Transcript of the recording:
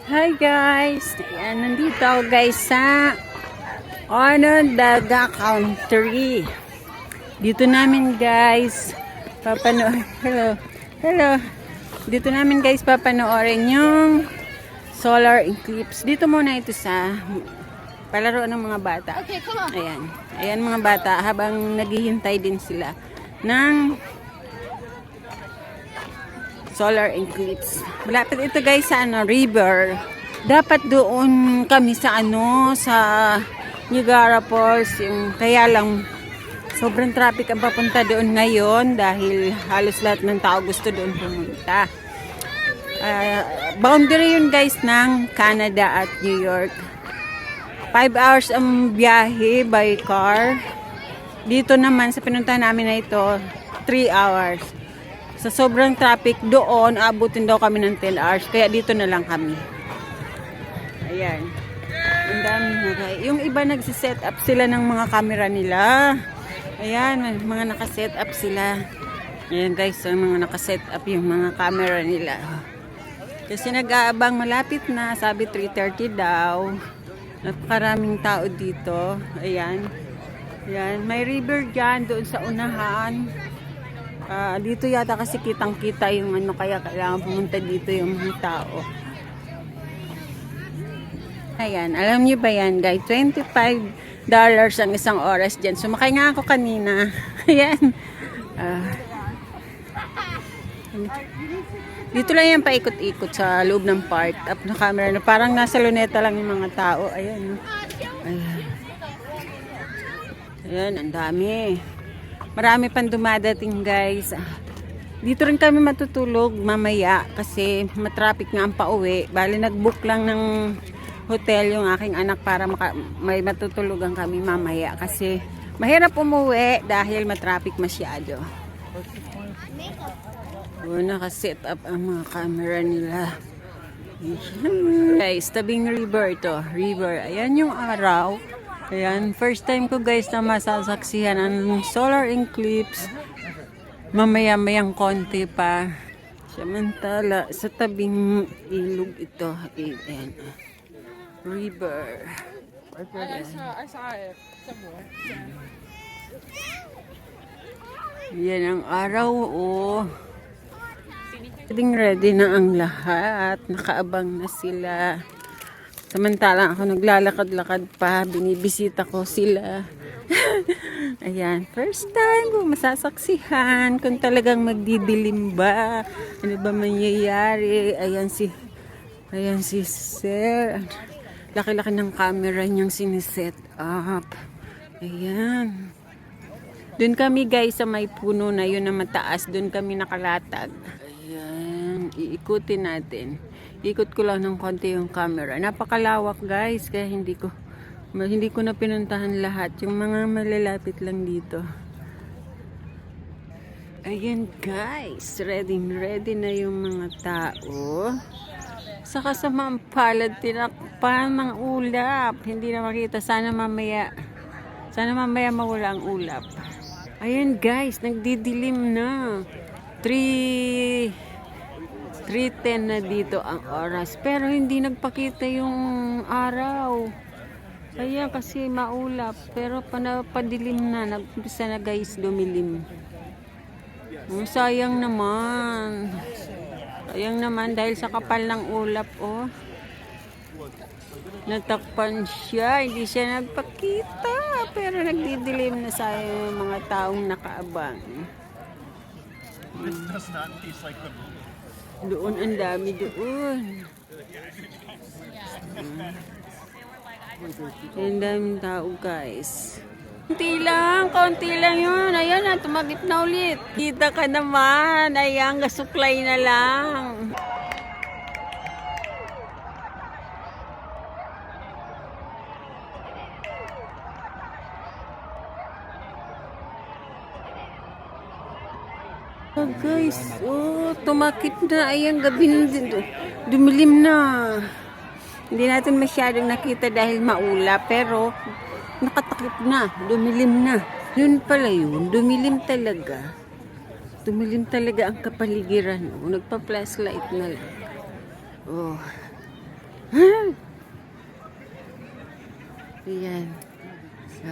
Hi guys! Ayan, nandito ako guys sa Onondaga Country. Dito namin guys hello. Dito namin guys papanoorin yung solar eclipse. Dito muna ito sa palaruan ng mga bata. Okay, come on. Ayan mga bata habang naghihintay din sila ng solar eclipse. Malapit ito guys sa river. Dapat doon kami sa sa Niagara Falls. Kaya lang sobrang traffic ang papunta doon ngayon dahil halos lahat ng tao gusto doon pumunta. Boundary yun guys ng Canada at New York. 5 hours ang biyahe by car. Dito naman sa pinuntahan namin na ito 3 hours. Sa sobrang traffic doon, abutin daw kami ng 10 hours. Kaya dito na lang kami. Ayan. Ang dami na guys. Yung iba nagsiset up sila ng mga camera nila. Ayan, mga nakaset up sila. Ayan guys, yung mga nakaset up yung mga camera nila. Kasi nag-aabang malapit na. Sabi 3:30 daw. Napakaraming tao dito. Ayan. Ayan. May river dyan doon sa unahan. Dito yata kasi kitang-kita yung kaya kailangan pumunta dito yung mga tao. Ayan, alam niyo ba yan guys? $25 ang isang oras dyan. Sumakay nga ako kanina. Ayan. Dito lang yan paikot-ikot sa loob ng park. Up na camera na parang nasa luneta lang yung mga tao. Ayan. Ayan. Ayan, ang dami. Marami pang dumadating guys. Dito rin kami matutulog mamaya kasi matraffic nga ang pauwi. Bali nag-book lang ng hotel yung aking anak para may matutulugan kami mamaya kasi mahirap umuwi dahil matraffic masyado. Naka-set up ang mga camera nila. Guys, tabing river to. River. Ayan yung araw. Ayan, first time ko guys na masasaksihan ang solar eclipse. Mamaya-mayang konti pa. Samantala, sa tabing ilog ito. Ayan. River. I saw it somewhere. Yan ang araw, oh. Ready na ang lahat. Nakaabang na sila. Samantalang ako naglalakad-lakad pa, binibisita ko sila. Ayan, first time ko masasaksihan kung talagang magdidilim ba. Ano ba mangyayari? Ayan si Sir. Laki-laki ng camera niyang siniset up. Ayan. Doon kami guys sa may puno na yun na mataas. Doon kami nakalatag. Ayan, iikutin natin. Ikot ko lang ng konti yung camera. Napakalawak guys, kaya hindi ko na pinuntahan lahat. Yung mga malalapit lang dito. Ayan guys, ready na yung mga tao. Sa kasamang palad, tinakpan ng ulap. Hindi na makita. Sana mamaya mawala ang ulap. Ayan guys, nagdidilim na. 3:10 na dito ang oras. Pero hindi nagpakita yung araw. Kaya kasi maulap. Pero padilim na. Nagpisa na guys dumilim. Sayang naman. Sayang naman dahil sa kapal ng ulap. Oh. Natakpan siya. Hindi siya nagpakita. Pero nagdidilim na sayang yung mga taong nakaabang. This does not taste like the movie. Doon ang dami doon. Ang daming tao guys. Konti lang yun. Ayan na, tumagip na ulit. Kita ka naman. Ayan, gasuklay na lang. Oh guys, tumakip na. Ayan, gabi na din. Dumilim na. Hindi natin masyadong nakita dahil maulap. Pero, nakatakip na. Dumilim na. Yun pala yun. Dumilim talaga. Dumilim talaga ang kapaligiran. Nagpa-flashlight na lang. Oh. Ayan. So,